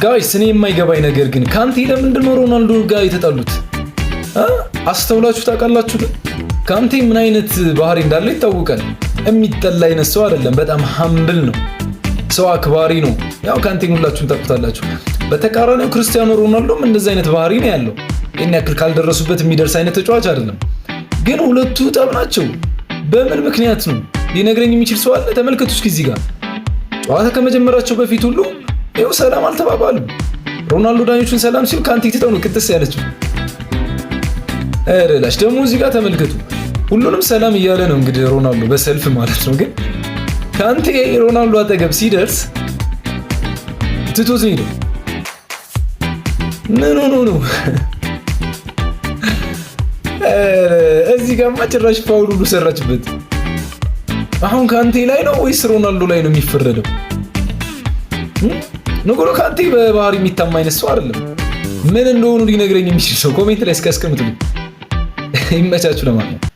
ጋይስ እኔ የማይገባኝ ነገር ግን ካንቴ ለምንድን ነው ሮናልዶ ጋር የተጣሉት? አስተውላችሁ ታውቃላችሁ? ካንቴ ምን አይነት ባህሪ እንዳለው ይታወቃል። የሚጠላ አይነት ሰው አይደለም። በጣም ሀምብል ነው፣ ሰው አክባሪ ነው። ያው ካንቴን ሁላችሁም ታውቁታላችሁ። በተቃራኒው ክርስቲያኖ ሮናልዶም እንደዚህ አይነት ባህሪ ነው ያለው። ይህን ያክል ካልደረሱበት የሚደርስ አይነት ተጫዋች አይደለም። ግን ሁለቱ ጠብ ናቸው። በምን ምክንያት ነው ሊነግረኝ የሚችል ሰው አለ? ተመልከቱ እስኪ እዚህ ጋር ጨዋታ ከመጀመራቸው በፊት ሁሉ ይኸው ሰላም አልተባባሉም። ሮናልዶ ዳኞቹን ሰላም ሲሉ ካንቴ ትተው ነው ቅጥስ ያለችው። እረላሽ ደግሞ እዚህ ጋር ተመልከቱ። ሁሉንም ሰላም እያለ ነው እንግዲህ ሮናልዶ በሰልፍ ማለት ነው። ግን ካንቴ ሮናልዶ አጠገብ ሲደርስ ትቶት ነው። ምን ሆኖ ነው? እዚህ ጋርማ ጭራሽ ፋውል ሁሉ ሰራችበት። አሁን ካንቴ ላይ ነው ወይስ ሮናልዶ ላይ ነው የሚፈረደው? ንጎሎ ካንቴ በባህሪ የሚታማ አይነት ሰው አይደለም። ምን እንደሆኑ ሊነግረኝ የሚችል ሰው ኮሜንት ላይ እስኪ አስቀምጡልኝ። ይመቻችሁ ለማለት ነው።